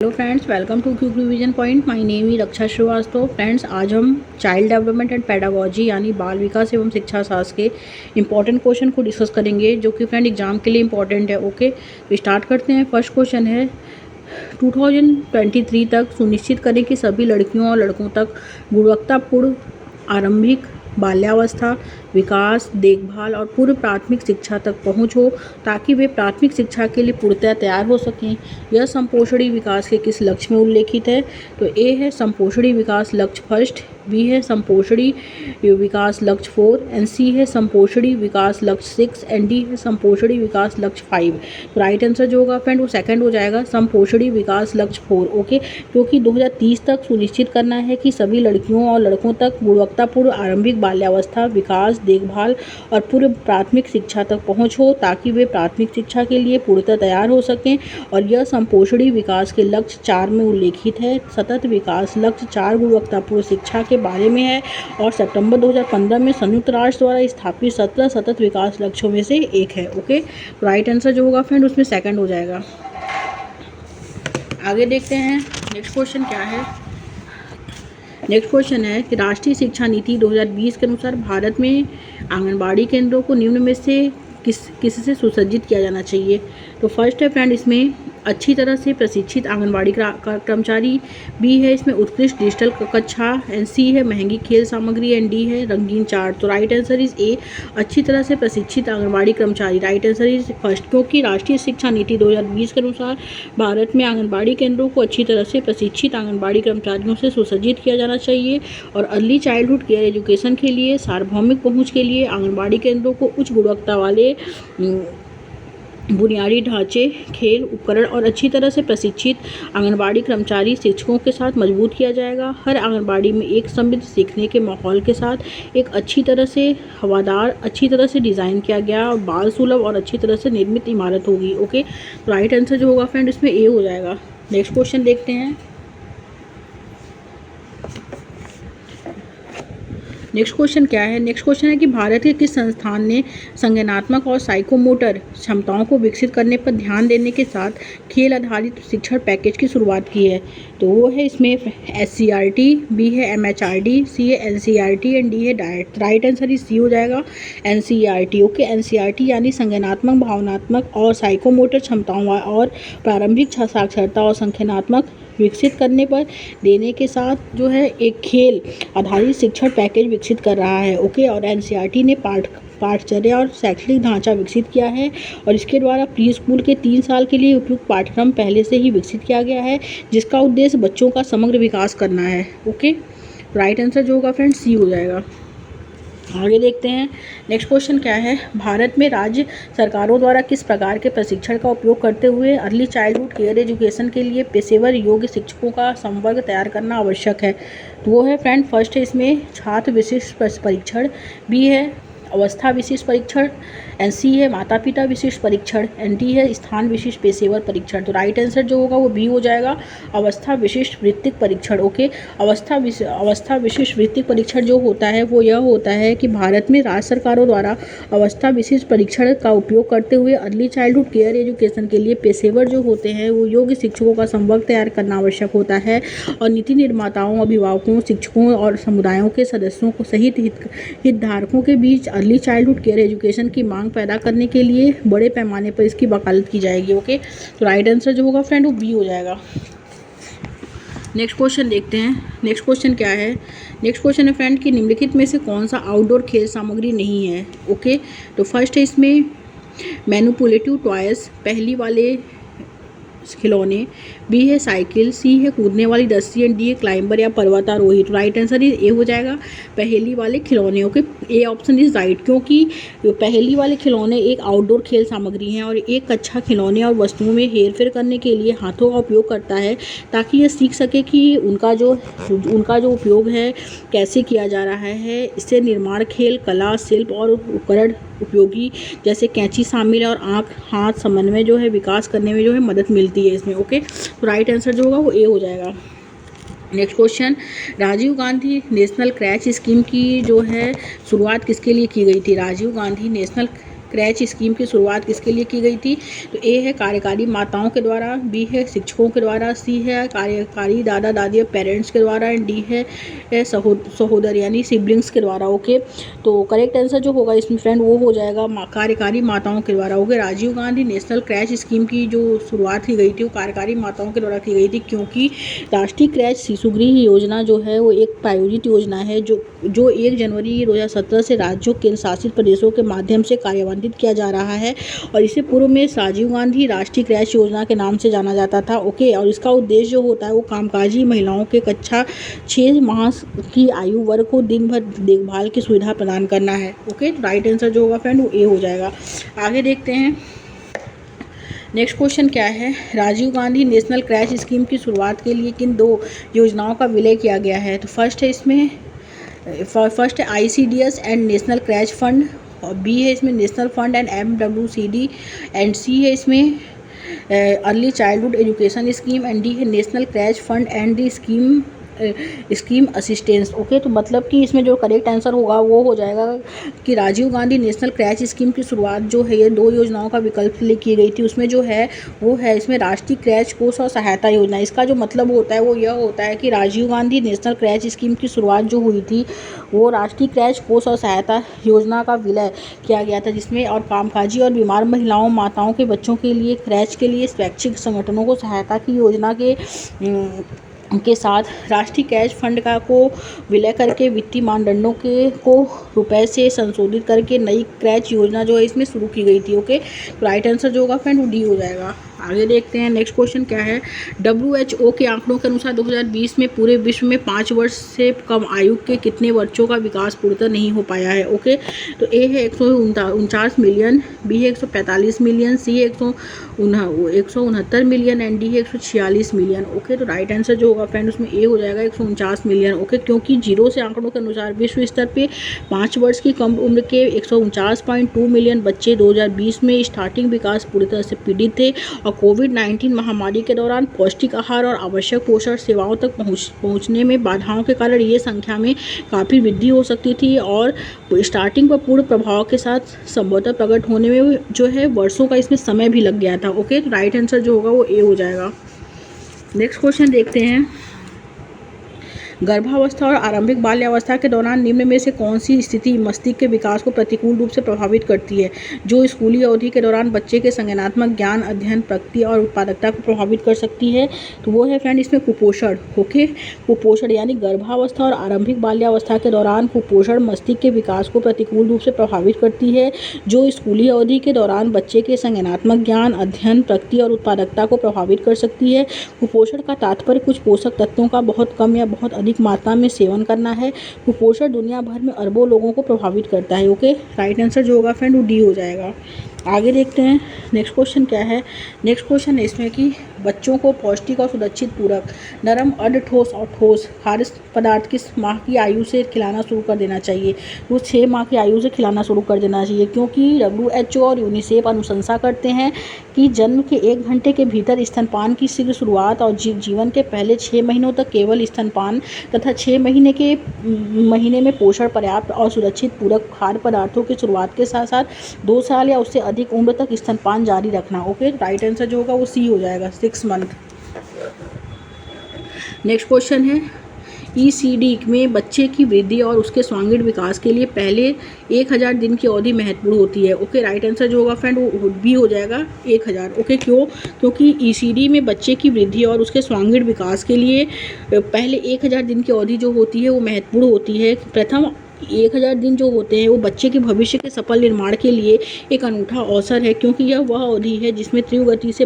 Hello friends, welcome to quick revision point. My name is Raksha Shrivastava. Friends, आज हम child development and pedagogy यानी बाल विकास एवं शिक्षा शास्त्र के इंपॉर्टेंट क्वेश्चन को डिस्कस करेंगे, जो कि फ्रेंड एग्जाम के लिए इंपॉर्टेंट है। ओके, तो स्टार्ट करते हैं। फर्स्ट क्वेश्चन है, 2023 तक सुनिश्चित करें कि सभी लड़कियों और लड़कों तक गुणवत्तापूर्ण आरंभिक बाल्यावस्था, विकास, देखभाल और पूर्व प्राथमिक शिक्षा तक पहुंच हो, ताकि वे प्राथमिक शिक्षा के लिए पूर्णतः तैयार हो सकें। यह संपोषणी विकास के किस लक्ष्य में उल्लेखित है? तो ए है संपोषणी विकास लक्ष्य फर्स्ट, बी है संपोषणी विकास लक्ष्य 4 एंड सी है संपोषणी विकास लक्ष्य 6 एंड डी है संपोषणी विकास लक्ष्य 5। तो राइट आंसर जो होगा फ्रेंड वो सेकंड हो जाएगा, संपोषणी विकास लक्ष्य 4। ओके, क्योंकि 2030 तक सुनिश्चित करना है कि सभी लड़कियों और लड़कों तक गुणवत्तापूर्ण आरंभिक बाल्यावस्था, विकास, देखभाल और पूर्व प्राथमिक शिक्षा तक पहुंच हो, ताकि वे प्राथमिक शिक्षा के लिए पूर्णतः तैयार हो सकें। और यह संपोषणी विकास के लक्ष्य 4 में उल्लेखित है। सतत विकास लक्ष्य 4 गुणवत्तापूर्ण शिक्षा के बारे में है और सितंबर 2015 में संयुक्त राष्ट्र द्वारा स्थापित 17 सतत विकास लक्ष्यों में से एक है। ओके, राइट आंसर जो होगा फ्रेंड उसमें सेकंड हो जाएगा। आगे देखते हैं नेक्स्ट क्वेश्चन क्या है। नेक्स्ट क्वेश्चन है कि राष्ट्रीय शिक्षा नीति 2020 के अनुसार भारत में आंगनबाड़ी केंद्रों को निम्न में से किससे सुसज्जित किया जाना चाहिए? तो फर्स्ट है फ्रेंड इसमें अच्छी तरह से प्रशिक्षित आंगनबाड़ी कर्मचारी, बी है इसमें उत्कृष्ट डिजिटल कक्षा, एंड सी है महंगी खेल सामग्री, एंड डी है रंगीन चार्ट। तो राइट आंसर इज ए, अच्छी तरह से प्रशिक्षित आंगनबाड़ी कर्मचारी। राइट आंसर इज फर्स्ट, क्योंकि राष्ट्रीय शिक्षा नीति 2020 के अनुसार भारत में आंगनबाड़ी केंद्रों को अच्छी तरह से प्रशिक्षित आंगनबाड़ी कर्मचारियों से सुसज्जित किया जाना चाहिए और अर्ली चाइल्डहुड केयर एजुकेशन के लिए सार्वभौमिक पहुँच के लिए आंगनबाड़ी केंद्रों को उच्च गुणवत्ता वाले बुनियादी ढांचे, खेल उपकरण और अच्छी तरह से प्रशिक्षित आंगनबाड़ी कर्मचारी शिक्षकों के साथ मजबूत किया जाएगा। हर आंगनबाड़ी में एक समृद्ध सीखने के माहौल के साथ एक अच्छी तरह से हवादार, अच्छी तरह से डिज़ाइन किया गया और बाल सुलभ और अच्छी तरह से निर्मित इमारत होगी। ओके, राइट आंसर जो होगा फ्रेंड इसमें ए हो जाएगा। नेक्स्ट क्वेश्चन देखते हैं। नेक्स्ट क्वेश्चन क्या है? नेक्स्ट क्वेश्चन है कि भारत के किस संस्थान ने संज्ञानात्मक और साइकोमोटर क्षमताओं को विकसित करने पर ध्यान देने के साथ खेल आधारित शिक्षण पैकेज की शुरुआत की है? तो वो है इसमें SCRT, बी है MHRD, सी है NCERT एंड डी है डाइट। राइट आंसर इस सी हो जाएगा, NCERT। ओके, NCERT यानी संज्ञानात्मक, भावनात्मक और साइकोमोटर क्षमताओं और प्रारंभिक साक्षरता और संज्ञानात्मक विकसित करने पर देने के साथ जो है एक खेल आधारित शिक्षण पैकेज विकसित कर रहा है। ओके, और NCERT ने पाठचर्या और शैक्षणिक ढांचा विकसित किया है और इसके द्वारा प्री स्कूल के 3 साल के लिए उपयुक्त पाठ्यक्रम पहले से ही विकसित किया गया है, जिसका उद्देश्य बच्चों का समग्र विकास करना है। ओके, राइट आंसर जो होगा फ्रेंड सी हो जाएगा। आगे देखते हैं नेक्स्ट क्वेश्चन क्या है। भारत में राज्य सरकारों द्वारा किस प्रकार के प्रशिक्षण का उपयोग करते हुए अर्ली चाइल्डहुड केयर एजुकेशन के लिए पेशेवर योग्य शिक्षकों का संवर्ग तैयार करना आवश्यक है? तो वो है फ्रेंड फर्स्ट है इसमें छात्र विशिष्ट परीक्षण, बी है अवस्था विशिष्ट परीक्षण, एंड सी है माता पिता विशिष्ट परीक्षण, एंड डी है स्थान विशिष्ट पेशेवर परीक्षण। तो राइट आंसर जो होगा वो बी हो जाएगा, अवस्था विशिष्ट वृत्तिक परीक्षण। ओके, अवस्था विशिष्ट वृत्तिक परीक्षण जो होता है वो यह होता है कि भारत में राज्य सरकारों द्वारा अवस्था विशिष्ट परीक्षण का उपयोग करते हुए अर्ली चाइल्डहुड केयर एजुकेशन के लिए पेशेवर जो होते हैं वो योग्य शिक्षकों का संवर्ग तैयार करना आवश्यक होता है और नीति निर्माताओं, अभिभावकों, शिक्षकों और समुदायों के सदस्यों को सहित हितधारकों के बीच अर्ली चाइल्डहुड केयर एजुकेशन की मांग पैदा करने के लिए बड़े पैमाने पर इसकी वकालत की जाएगी। ओके, तो राइट आंसर जो होगा फ्रेंड वो बी हो जाएगा। नेक्स्ट क्वेश्चन देखते हैं। नेक्स्ट क्वेश्चन क्या है? नेक्स्ट क्वेश्चन है फ्रेंड कि निम्नलिखित में से कौन सा आउटडोर खेल सामग्री नहीं है? ओके, तो फर्स्ट है इसमें मैनिपुलेटिव टॉयज, पहली वाले खिलौने, बी है साइकिल, सी है कूदने वाली रस्सी, एंड डी है क्लाइंबर या पर्वतारोही। तो राइट आंसर इज ए हो जाएगा, पहेली वाले खिलौने। Okay, A option is right, क्योंकि पहेली वाले खिलौने एक आउटडोर खेल सामग्री हैं और एक अच्छा खिलौने और वस्तुओं में हेरफेर करने के लिए हाथों का उपयोग करता है, ताकि यह सीख सके कि उनका जो उपयोग है कैसे किया जा रहा है। इससे निर्माण खेल, कला, शिल्प और उपकरण उपयोगी जैसे कैंची शामिल है और आँख हाथ समन्वय जो है विकास करने में जो है मदद मिलती है इसमें। ओके, तो राइट आंसर जो होगा वो ए हो जाएगा। Next question, Rajiv Gandhi national creche scheme की जो है शुरुआत किसके लिए की गई थी? Rajiv Gandhi national creche scheme की शुरुआत किसके लिए की गई थी? तो ए है कार्यकारी माताओं के द्वारा, बी है शिक्षकों के द्वारा, सी है कार्यकारी दादा दादी पेरेंट्स के द्वारा एंड डी है सहोदर यानी सिबलिंग्स के द्वारा। ओके, तो करेक्ट आंसर जो होगा इसमें फ्रेंड वो हो जाएगा कार्यकारी माताओं के द्वारा। Okay, Rajiv Gandhi national creche scheme की जो शुरुआत की गई थी वो कार्यकारी माताओं के द्वारा की गई थी, क्योंकि राष्ट्रीय क्रैच शिशुगृह योजना जो है वो एक प्रायोजित योजना है जो 1 जनवरी 2017 से राज्यों केंद्र शासित प्रदेशों के माध्यम से कार्यान्वित किया जा रहा है और इसे पूर्व में राजीव गांधी राष्ट्रीय क्रैच योजना के नाम से जाना जाता था। ओके, और इसका उद्देश्य जो होता है वो कामकाजी महिलाओं के कक्षा 6 माह की आयु वर्ग को दिन भर देखभाल की सुविधा प्रदान करना है। ओके, तो राइट आंसर जो होगा फ्रेंड वो ए हो जाएगा। आगे देखते हैं नेक्स्ट क्वेश्चन क्या है। Rajiv Gandhi national creche scheme की शुरुआत के लिए किन 2 योजनाओं का विलय किया गया है? तो फर्स्ट है ICDS and national creche fund, और बी है इसमें national fund and MWCD, and C है इसमें early childhood education scheme, and D है national creche fund and the scheme assistance. Okay, तो मतलब कि इसमें जो करेक्ट आंसर होगा वो हो जाएगा कि Rajiv Gandhi national creche scheme की शुरुआत जो है ये 2 योजनाओं का विकल्प लिए की गई थी। उसमें जो है वो है इसमें राष्ट्रीय क्रैच कोष और सहायता योजना। इसका जो मतलब होता है वो यह होता है कि Rajiv Gandhi national creche scheme की शुरुआत जो हुई थी वो राष्ट्रीय क्रैच कोष और सहायता योजना का विलय किया गया था, जिसमें और कामकाजी और बीमार महिलाओं माताओं के बच्चों के लिए क्रैच के लिए स्वैच्छिक संगठनों को सहायता की योजना के साथ राष्ट्रीय क्रैच फंड को विलय करके वित्तीय मानदंडों को रुपए से संशोधित करके नई क्रैच योजना जो है इसमें शुरू की गई थी। ओके, तो राइट आंसर जो होगा फ्रेंड वो डी हो जाएगा। आगे देखते हैं नेक्स्ट क्वेश्चन क्या है। WHO के आंकड़ों के अनुसार 2020 में पूरे विश्व में 5 वर्ष से कम आयु के कितने बच्चों का विकास पूर्णतः नहीं हो पाया है? ओके, तो ए है 149 मिलियन, बी है 145 मिलियन, सी है 169 मिलियन एंड डी है 146 मिलियन। ओके, तो राइट आंसर जो होगा फ्रेंड उसमें ए हो जाएगा 149 मिलियन। ओके, क्योंकि जीरो से आंकड़ों के अनुसार विश्व स्तर पे 5 वर्ष की कम उम्र के 149.2 मिलियन बच्चे 2020 में स्टार्टिंग विकास पूरी तरह से पीड़ित थे और कोविड-19 महामारी के दौरान पौष्टिक आहार और आवश्यक पोषण सेवाओं तक पहुंचने में बाधाओं के कारण ये संख्या में काफ़ी वृद्धि हो सकती थी और स्टार्टिंग पर पूर्ण प्रभाव के साथ संभवतः प्रकट होने में जो है वर्षों का इसमें समय भी लग गया था। ओके, तो राइट आंसर जो होगा वो ए हो जाएगा। नेक्स्ट क्वेश्चन देखते हैं। गर्भावस्था और आरंभिक बाल्यावस्था के दौरान निम्न में से कौन सी स्थिति मस्तिष्क के विकास को प्रतिकूल रूप से प्रभावित करती है, जो स्कूली अवधि के दौरान बच्चे के संज्ञानात्मक ज्ञान, अध्ययन, प्रगति और उत्पादकता को प्रभावित कर सकती है? तो वो है फ्रेंड इसमें कुपोषण। ओके, कुपोषण यानी गर्भावस्था और आरंभिक बाल्यावस्था के दौरान कुपोषण मस्तिष्क के विकास को प्रतिकूल रूप से प्रभावित करती है, जो स्कूली अवधि के दौरान बच्चे के संज्ञानात्मक ज्ञान, अध्ययन, प्रगति और उत्पादकता को प्रभावित कर सकती है। कुपोषण का तात्पर्य कुछ पोषक तत्वों का बहुत कम या बहुत अधिक मात्रा में सेवन करना है। कुपोषण दुनिया भर में अरबों लोगों को प्रभावित करता है। ओके, राइट आंसर जो होगा फ्रेंड वो डी हो जाएगा। आगे देखते हैं नेक्स्ट क्वेश्चन क्या है। नेक्स्ट क्वेश्चन है इसमें कि बच्चों को पौष्टिक और सुरक्षित पूरक नरम अर्ध ठोस और ठोस खाद्य पदार्थ किस माह की आयु से खिलाना शुरू कर देना चाहिए? वो 6 माह की आयु से खिलाना शुरू कर देना चाहिए, क्योंकि WHO और यूनिसेफ अनुशंसा करते हैं कि जन्म के 1 घंटे के भीतर स्तनपान की शीघ्र शुरुआत और जीवन के पहले 6 महीनों तक केवल स्तनपान तथा 6 महीने में पोषण पर्याप्त और सुरक्षित पूरक खाद्य पदार्थों की शुरुआत के साथ साथ 2 साल या उससे अधिक उम्र तक स्तनपान जारी रखना। ओके, राइट आंसर जो होगा वो सी हो जाएगा, 6 मंथ। नेक्स्ट क्वेश्चन है ECD में बच्चे की वृद्धि और उसके सर्वांगीण विकास के लिए पहले 1000 दिन की अवधि महत्वपूर्ण होती है। ओके, राइट आंसर जो होगा फ्रेंड वो भी हो जाएगा 1000। ओके, क्योंकि ECD में बच्चे की वृद्धि और उसके सर्वांगीण विकास के लिए पहले 1000 दिन की अवधि जो होती है वो महत्वपूर्ण होती है। प्रथम 1000 दिन जो होते हैं वो बच्चे के भविष्य के सफल निर्माण के लिए एक अनूठा अवसर है, क्योंकि यह वह अवधि है जिसमें तीव्र गति से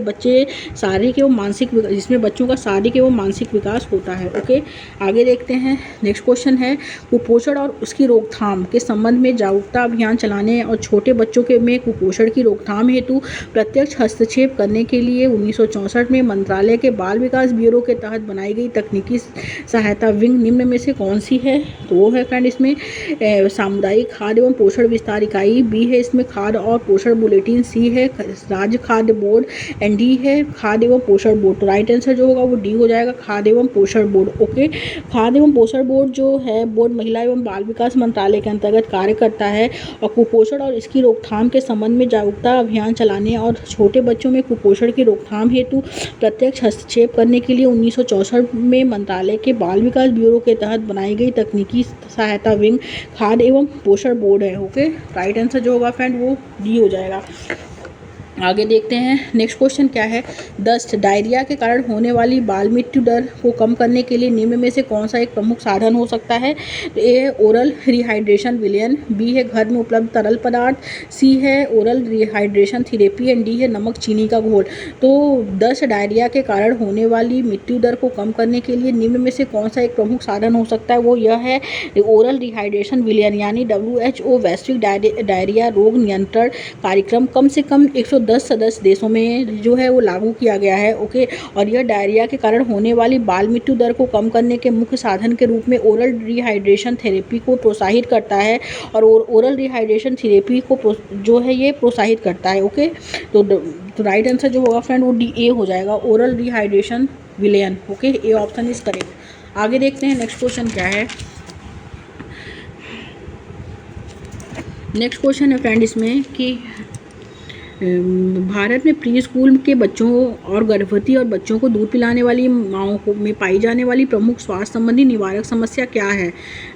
जिसमें बच्चों का शारीरिक एवं मानसिक विकास होता है। ओके, आगे देखते हैं नेक्स्ट क्वेश्चन है कुपोषण और उसकी रोकथाम के संबंध में जागरूकता अभियान चलाने और छोटे बच्चों में कुपोषण की रोकथाम हेतु प्रत्यक्ष हस्तक्षेप करने के लिए 1964 में मंत्रालय के बाल विकास ब्यूरो के तहत बनाई गई तकनीकी सहायता विंग निम्न में से कौन सी है? तो वो है फ्रेंड इसमें सामुदायिक खाद्य एवं पोषण विस्तार इकाई, बी है इसमें खाद्य और पोषण बुलेटिन, सी है राज्य खाद्य बोर्ड एंड डी है खाद्य एवं पोषण बोर्ड। तो राइट आंसर जो होगा वो डी हो जाएगा, खाद्य एवं पोषण बोर्ड। ओके, खाद्य एवं पोषण बोर्ड जो है बोर्ड महिला एवं बाल विकास मंत्रालय के अंतर्गत कार्य करता है और कुपोषण और इसकी रोकथाम के संबंध में जागरूकता अभियान चलाने और छोटे बच्चों में कुपोषण की रोकथाम हेतु प्रत्यक्ष हस्तक्षेप करने के लिए 1964 में मंत्रालय के बाल विकास ब्यूरो के तहत बनाई गई तकनीकी सहायता विंग खाद्य एवं पोषण बोर्ड है। ओके, राइट आंसर जो होगा फ्रेंड वो डी हो जाएगा। आगे देखते हैं नेक्स्ट क्वेश्चन क्या है। दस्त डायरिया के कारण होने वाली बाल मृत्यु दर को कम करने के लिए निम्न में से कौन सा एक प्रमुख साधन हो सकता है। तो ए है ओरल रिहाइड्रेशन विलयन, बी है घर में उपलब्ध तरल पदार्थ, सी है oral rehydration therapy and D है नमक चीनी का घोल। तो दस्त डायरिया के कारण होने वाली मृत्यु दर को कम करने के लिए निम्न में से कौन सा एक प्रमुख साधन हो सकता है, वो यह है ओरल रिहाइड्रेशन विलयन यानी WHO वैश्विक डायरिया रोग नियंत्रण कार्यक्रम कम से कम 110 सदस्य देशों में जो है वो लागू किया गया है। ओके, और यह डायरिया के कारण होने वाली बाल मृत्यु दर को कम करने के मुख्य साधन के रूप में ओरल रिहाइड्रेशन थेरेपी को प्रोत्साहित करता है और ओरल रिहाइड्रेशन थेरेपी को जो है ये प्रोत्साहित करता है। ओके, तो राइट आंसर जो होगा फ्रेंड वो डी ए हो जाएगा, ओरल रिहाइड्रेशन विलयन। Okay, A option is correct. आगे देखते हैं नेक्स्ट क्वेश्चन क्या है। नेक्स्ट क्वेश्चन है फ्रेंड इसमें कि भारत में प्री स्कूल के बच्चों और गर्भवती और बच्चों को दूध पिलाने वाली माँओं को में पाई जाने वाली प्रमुख स्वास्थ्य संबंधी निवारक समस्या क्या है।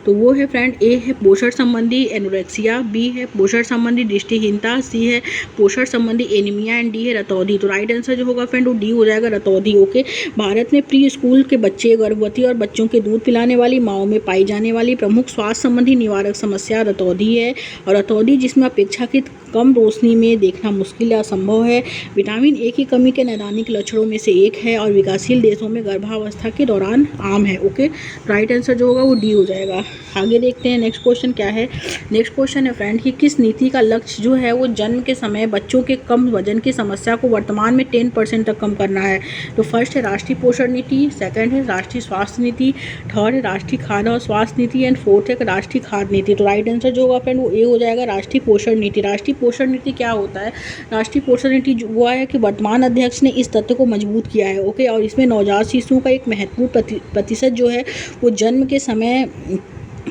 तो वो है फ्रेंड ए है पोषण संबंधी एनोरेक्सिया, बी है पोषण संबंधी दृष्टिहीनता, सी है पोषण संबंधी एनीमिया एंड डी है रतौंधी। तो राइट आंसर जो होगा फ्रेंड वो डी हो जाएगा, रतौंधी। ओके, भारत में प्री स्कूल के बच्चे गर्भवती और बच्चों के दूध पिलाने वाली माँओं में पाई जाने वाली प्रमुख स्वास्थ्य संबंधी निवारक समस्या रतौंधी है और रतौंधी जिसमें अपेक्षाकृत कम रोशनी में देखना मुश्किल या असंभव है, विटामिन ए की कमी के नैदानिक लक्षणों में से एक है और विकासशील देशों में गर्भावस्था के दौरान आम है। ओके, राइट आंसर जो होगा वो डी हो जाएगा। आगे देखते हैं नेक्स्ट क्वेश्चन क्या है। नेक्स्ट क्वेश्चन है फ्रेंड कि किस नीति का लक्ष्य जो है वो जन्म के समय बच्चों के कम वजन की समस्या को वर्तमान में 10% तक कम करना है। तो फर्स्ट है राष्ट्रीय पोषण नीति, सेकंड है राष्ट्रीय स्वास्थ्य नीति, थर्ड है राष्ट्रीय खाद्य और स्वास्थ्य नीति एंड फोर्थ है राष्ट्रीय खाद्य नीति। तो राइट आंसर जो होगा फ्रेंड वो ए हो जाएगा, राष्ट्रीय पोषण नीति। राष्ट्रीय पोषण नीति क्या होता है? राष्ट्रीय पोषण नीति वो है कि वर्तमान अध्यक्ष ने इस तथ्य को मजबूत किया है। ओके, और इसमें नवजात शिशुओं का एक महत्वपूर्ण प्रतिशत जो है वो जन्म के समय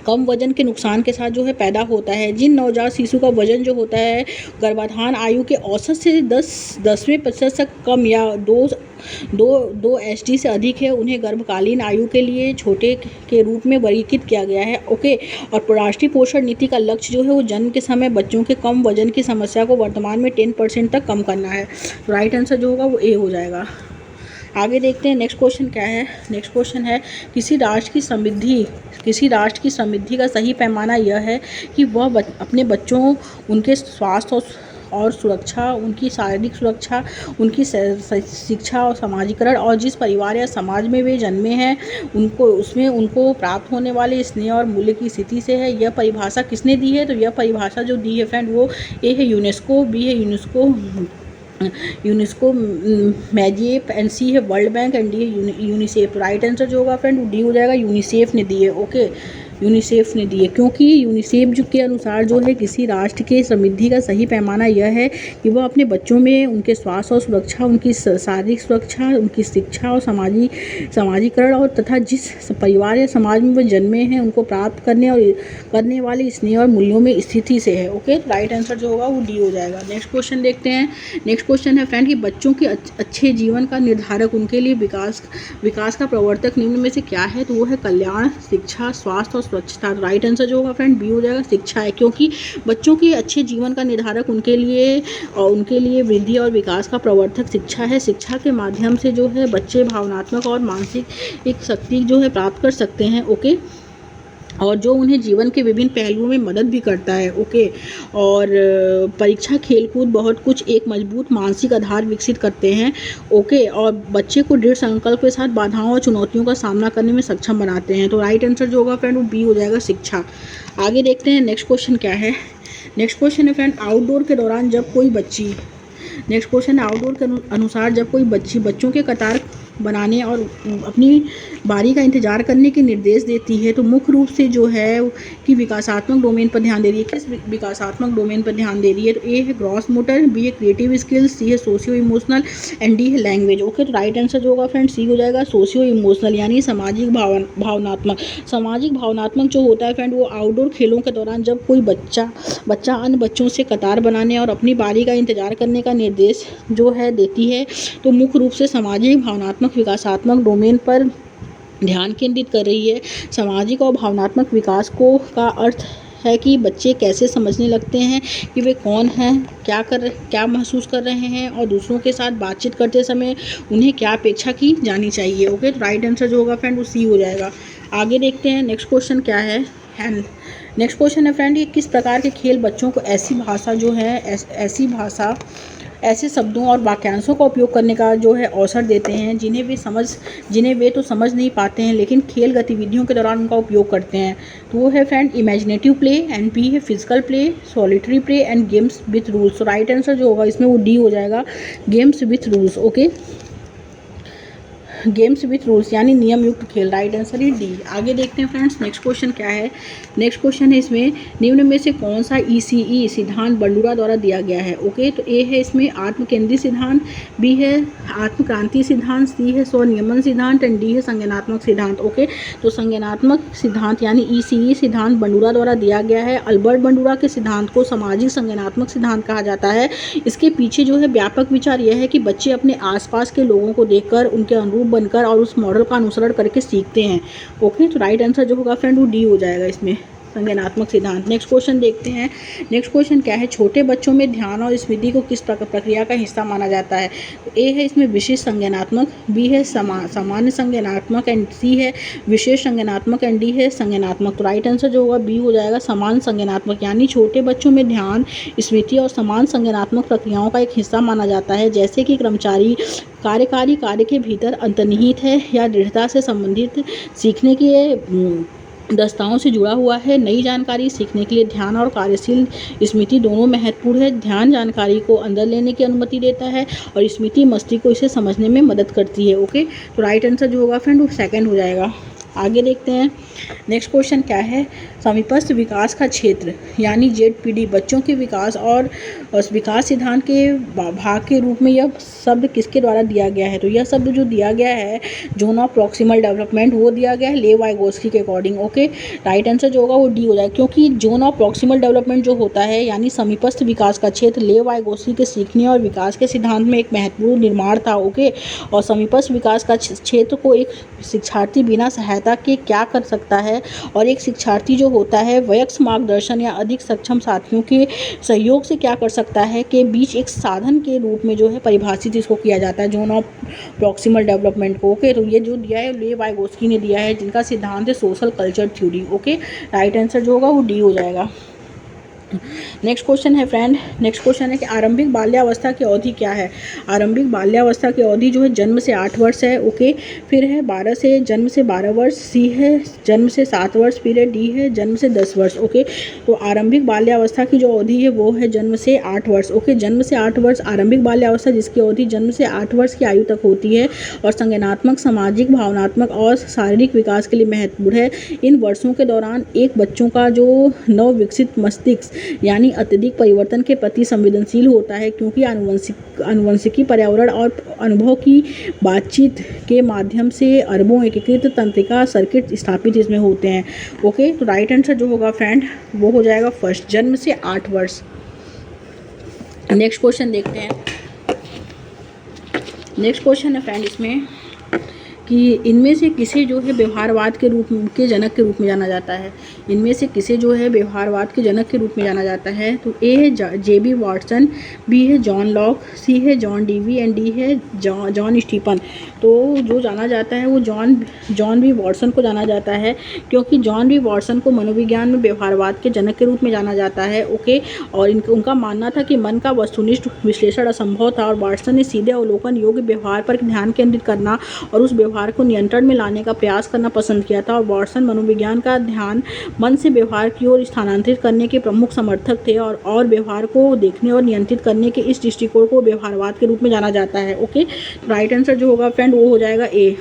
कम वजन के नुकसान के साथ जो है पैदा होता है। जिन नवजात शिशु का वजन जो होता है गर्भाधान आयु के औसत से 10वें प्रतिशत तक कम या 2 SD से अधिक है, उन्हें गर्भकालीन आयु के लिए छोटे के रूप में वर्गीकृत किया गया है। ओके, और राष्ट्रीय पोषण नीति का लक्ष्य जो है वो जन्म के समय बच्चों के कम वजन की समस्या को वर्तमान में 10% तक कम करना है। तो राइट आंसर जो होगा वो ए हो जाएगा। आगे देखते हैं नेक्स्ट क्वेश्चन क्या है। नेक्स्ट क्वेश्चन है किसी राष्ट्र की समृद्धि का सही पैमाना यह है कि वह अपने बच्चों, उनके स्वास्थ्य और सुरक्षा, उनकी शारीरिक सुरक्षा, उनकी शिक्षा और समाजीकरण और जिस परिवार या समाज में वे जन्मे हैं उनको प्राप्त होने वाले स्नेह और मूल्य की स्थिति से है। यह परिभाषा किसने दी है? तो यह परिभाषा जो दी है फ्रेंड वो ए है यूनेस्को, बी है यूनेस्को मैजिएप एंड सी है वर्ल्ड बैंक एंड डी है यूनिसेफ। राइट आंसर जो होगा फ्रेंड वो डी हो जाएगा, यूनिसेफ ने दी है। ओके, यूनिसेफ ने दी है क्योंकि यूनिसेफ जो के अनुसार जो है किसी राष्ट्र के समृद्धि का सही पैमाना यह है कि वह अपने बच्चों में उनके स्वास्थ्य और सुरक्षा, उनकी शारीरिक सुरक्षा, उनकी शिक्षा और समाजीकरण और तथा जिस परिवार या समाज में वह जन्मे हैं उनको प्राप्त करने वाले स्नेह और मूल्यों में स्थिति से है। ओके, राइट आंसर जो होगा वो डी हो जाएगा। नेक्स्ट क्वेश्चन देखते हैं। नेक्स्ट क्वेश्चन है फ्रेंड कि बच्चों के अच्छे जीवन का निर्धारक, उनके लिए विकास का प्रवर्तक निम्न में से क्या है? तो वो है कल्याण, शिक्षा, स्वास्थ्य और स्वच्छता। राइट आंसर जो होगा फ्रेंड बी हो जाएगा, शिक्षा है क्योंकि बच्चों के अच्छे जीवन का निर्धारक उनके लिए वृद्धि और विकास का प्रवर्तक शिक्षा है। शिक्षा के माध्यम से जो है बच्चे भावनात्मक और मानसिक एक शक्ति जो है प्राप्त कर सकते हैं। ओके, और जो उन्हें जीवन के विभिन्न पहलुओं में मदद भी करता है। ओके, और परीक्षा, खेलकूद बहुत कुछ एक मजबूत मानसिक आधार विकसित करते हैं। ओके, और बच्चे को दृढ़ संकल्प के साथ बाधाओं और चुनौतियों का सामना करने में सक्षम बनाते हैं। तो राइट आंसर जो होगा फ्रेंड वो बी हो जाएगा, शिक्षा। आगे देखते हैं नेक्स्ट क्वेश्चन क्या है। नेक्स्ट क्वेश्चन है फ्रेंड आउटडोर के दौरान जब कोई बच्ची नेक्स्ट क्वेश्चन आउटडोर के अनुसार जब कोई बच्चों के कतार बनाने और अपनी बारी का इंतज़ार करने के निर्देश देती है। तो मुख्य रूप से जो है कि विकासात्मक डोमेन पर ध्यान दे रही है। किस विकासात्मक डोमेन पर ध्यान दे रही है? तो ए है ग्रॉस मोटर, बी है क्रिएटिव स्किल्स, सी है सोशियो इमोशनल एंड डी है लैंग्वेज। ओके, तो राइट आंसर जो होगा फ्रेंड सी हो जाएगा, सोशियो इमोशनल यानी सामाजिक भावनात्मक। सामाजिक भावनात्मक जो होता है फ्रेंड वो आउटडोर खेलों के दौरान जब कोई बच्चा अन्य बच्चों से कतार बनाने और अपनी बारी का इंतजार करने का निर्देश जो है देती है। तो मुख्य रूप से सामाजिक भावनात्मक विकासात्मक डोमेन पर ध्यान केंद्रित कर रही है। सामाजिक और भावनात्मक विकास को का अर्थ है कि बच्चे कैसे समझने लगते हैं कि वे कौन हैं, क्या महसूस कर रहे हैं और दूसरों के साथ बातचीत करते समय उन्हें क्या अपेक्षा की जानी चाहिए। ओके, तो राइट आंसर जो होगा फ्रेंड वो सी हो जाएगा। आगे देखते हैं नेक्स्ट क्वेश्चन क्या है। नेक्स्ट क्वेश्चन है फ्रेंड, ये किस प्रकार के खेल बच्चों को ऐसे शब्दों और वाक्यांशों का उपयोग करने का जो है अवसर देते हैं जिन्हें वे तो समझ नहीं पाते हैं लेकिन खेल गतिविधियों के दौरान उनका उपयोग करते हैं। तो वो है friend imaginative play, and B है physical play, solitary play and games with rules. तो राइट आंसर जो होगा इसमें वो डी हो जाएगा, games with rules. Okay, games with rules यानी नियम युक्त खेल। राइट आंसर है डी। आगे देखते हैं फ्रेंड्स नेक्स्ट क्वेश्चन क्या है। नेक्स्ट क्वेश्चन है इसमें निम्न में से कौन सा ECE सिद्धांत बंडूरा द्वारा दिया गया है। ओके, तो ए है इसमें आत्म केंद्रित सिद्धांत, बी है आत्मक्रांति सिद्धांत, सी है स्वनियमन सिद्धांत एंड डी है संज्ञानात्मक सिद्धांत। ओके, तो संज्ञानात्मक सिद्धांत यानी ECE सिद्धांत बंडूरा द्वारा दिया गया है। अल्बर्ट बंडूरा के सिद्धांत को सामाजिक संज्ञानात्मक सिद्धांत कहा जाता है। इसके पीछे जो है व्यापक विचार यह है कि बच्चे अपने आसपास के लोगों को देखकर उनके अनुरूप बनकर और उस मॉडल का अनुसरण करके सीखते हैं। ओके, तो राइट आंसर जो होगा फ्रेंड वो डी हो जाएगा इसमें, संज्ञानात्मक सिद्धांत। नेक्स्ट क्वेश्चन देखते हैं। नेक्स्ट क्वेश्चन क्या है, छोटे बच्चों में ध्यान और स्मृति को किस प्रक्रिया का हिस्सा माना जाता है। तो ए है इसमें विशिष्ट संज्ञानात्मक, बी है सामान्य संज्ञानात्मक एंड सी है विशेष संज्ञानात्मक एंड डी है संज्ञानात्मक। तो राइट आंसर जो होगा बी हो जाएगा, समान संज्ञानात्मक यानी छोटे बच्चों में ध्यान, स्मृति और समान संज्ञानात्मक प्रक्रियाओं का एक हिस्सा माना जाता है, जैसे कि कर्मचारी कार्यकारी कार्य के भीतर अंतर्निहित है या दृढ़ता से संबंधित सीखने के दस्ताओं से जुड़ा हुआ है। नई जानकारी सीखने के लिए ध्यान और कार्यशील स्मृति दोनों महत्वपूर्ण है। ध्यान जानकारी को अंदर लेने की अनुमति देता है और स्मृति मस्तिष्क को इसे समझने में मदद करती है। ओके, तो राइट आंसर जो होगा फ्रेंड वो सेकंड हो जाएगा। आगे देखते हैं नेक्स्ट क्वेश्चन क्या है, समीपस्थ विकास का क्षेत्र यानी ZPD बच्चों के विकास और विकास सिद्धांत के भाग के रूप में यह शब्द किसके द्वारा दिया गया है। तो यह शब्द जो दिया गया है जोन ऑफ प्रॉक्सिमल डेवलपमेंट वो दिया गया है लेव वाइगोत्स्की के अकॉर्डिंग। ओके, राइट आंसर जो होगा वो डी हो जाएगा, क्योंकि जोन ऑफ प्रॉक्सिमल डेवलपमेंट जो होता है यानी समीपस्थ विकास का क्षेत्र लेव वाइगोत्स्की के सीखने और विकास के सिद्धांत में एक महत्वपूर्ण निर्माण था। ओके, और समीपस्थ विकास का क्षेत्र को एक शिक्षार्थी बिना सहायता के क्या कर सकता है, और एक शिक्षार्थी जो होता है वयस्क मार्गदर्शन या अधिक सक्षम साथियों के सहयोग से क्या कर सकता है के बीच एक साधन के रूप में जो है परिभाषित इसको किया जाता है जोन ऑफ प्रॉक्सिमल डेवलपमेंट को। ओके, तो ये जो दिया है लेव वाइगोत्स्की ने दिया है जिनका सिद्धांत है social culture theory. Okay, right answer जो होगा वो डी हो जाएगा। नेक्स्ट क्वेश्चन है फ्रेंड, नेक्स्ट क्वेश्चन है कि आरंभिक बाल्यावस्था की अवधि क्या है। आरंभिक बाल्यावस्था की अवधि जो है जन्म से 8 वर्ष है। ओके, फिर है जन्म से 12 वर्ष, सी है जन्म से 7 वर्ष, फिर है डी है जन्म से 10 वर्ष। ओके, तो आरंभिक बाल्यावस्था की जो अवधि है वो है जन्म से 8 वर्ष। ओके, जन्म से 8 वर्ष आरंभिक बाल्यावस्था जिसकी अवधि जन्म से 8 वर्ष की आयु तक होती है और संज्ञानात्मक, सामाजिक, भावनात्मक और शारीरिक विकास के लिए महत्वपूर्ण है। इन वर्षों के दौरान एक बच्चों का जो नव विकसित मस्तिष्क यानी अत्यधिक परिवर्तन के प्रति संवेदनशील होता है, क्योंकि आनुवंशिकी, पर्यावरण और अनुभव की बातचीत के माध्यम से अरबों एकीकृत तंत्रिका सर्किट स्थापित इसमें होते हैं। ओके, तो राइट आंसर जो होगा फ्रेंड वो हो जाएगा फर्स्ट, जन्म से 8 वर्ष। नेक्स्ट क्वेश्चन देखते हैं। नेक्स्ट क्वेश्चन है फ्रेंड इसमें कि इनमें से किसे जो है व्यवहारवाद के जनक के रूप में जाना जाता है। इनमें से किसे जो है व्यवहारवाद के जनक के रूप में जाना जाता है। तो ए है JB वाटसन, बी है जॉन लॉक, सी है जॉन डीवी एंड डी है जॉन स्टीफन। तो जो जाना जाता है वो जॉन बी वाटसन को जाना जाता है, क्योंकि जॉन बी वाटसन को मनोविज्ञान में व्यवहारवाद के जनक के रूप में जाना जाता है। ओके, और उनका मानना था कि मन का वस्तुनिष्ठ विश्लेषण असंभव था और वाटसन ने सीधे अवलोकन योग्य व्यवहार पर ध्यान केंद्रित करना और उस व्यवहार व्यवहार को नियंत्रण में लाने का प्रयास करना पसंद किया था, और वॉटसन मनोविज्ञान का ध्यान मन से व्यवहार की ओर स्थानांतरित करने के प्रमुख समर्थक थे, और व्यवहार को देखने और नियंत्रित करने के इस दृष्टिकोण को व्यवहारवाद के रूप में जाना जाता है। ओके, राइट आंसर जो होगा फ्रेंड वो हो जाएगा ए।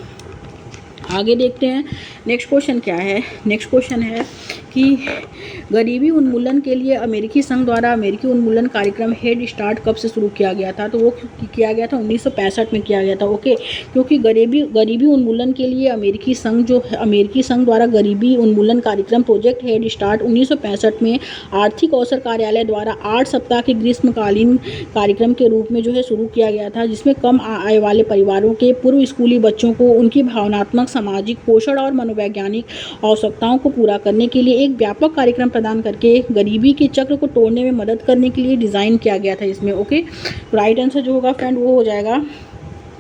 आगे देखते हैं नेक्स्ट क्वेश्चन क्या है। नेक्स्ट क्वेश्चन है कि गरीबी उन्मूलन के लिए अमेरिकी संघ द्वारा अमेरिकी उन्मूलन कार्यक्रम हेड स्टार्ट कब से शुरू किया गया था? तो वो किया गया था 1965 में किया गया था। ओके, क्योंकि गरीबी उन्मूलन के लिए अमेरिकी संघ द्वारा गरीबी उन्मूलन कार्यक्रम प्रोजेक्ट हेड स्टार्ट 1965 में आर्थिक अवसर कार्यालय द्वारा 8 सप्ताह के ग्रीष्मकालीन कार्यक्रम के रूप में जो है शुरू किया गया था, जिसमें कम आय वाले परिवारों के पूर्व स्कूली बच्चों को उनकी भावनात्मक, सामाजिक, पोषण और मनोवैज्ञानिक आवश्यकताओं को पूरा करने के लिए एक व्यापक कार्यक्रम प्रदान करके गरीबी के चक्र को तोड़ने में मदद करने के लिए डिज़ाइन किया गया था इसमें। ओके, राइट आंसर जो होगा फ्रेंड वो हो जाएगा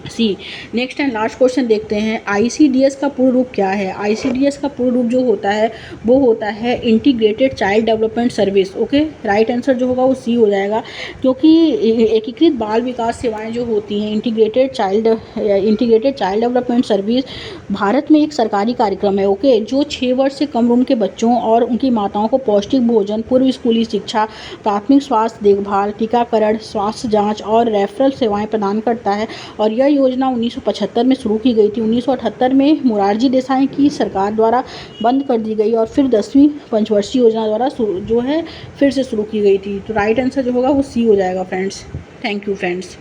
सी। नेक्स्ट एंड लास्ट क्वेश्चन देखते हैं, ICDS का पूर्ण रूप क्या है? ICDS का पूर्ण रूप जो होता है वो होता है integrated child development service. Okay, right answer जो होगा वो सी हो जाएगा, क्योंकि एकीकृत बाल विकास सेवाएं जो होती हैं integrated child development service Bharat में एक सरकारी कार्यक्रम है। ओके, जो 6 वर्ष से कम उम्र के बच्चों और उनकी माताओं को पौष्टिक भोजन, पूर्व स्कूली शिक्षा, प्राथमिक स्वास्थ्य देखभाल, टीकाकरण, स्वास्थ्य जाँच और रेफरल सेवाएँ प्रदान करता है। और यह योजना 1975 में शुरू की गई थी। 1978 में मोरारजी देसाई की सरकार द्वारा बंद कर दी गई और फिर 10वीं पंचवर्षीय योजना द्वारा जो है फिर से शुरू की गई थी। तो राइट आंसर जो होगा वो सी हो जाएगा फ्रेंड्स। Thank you friends.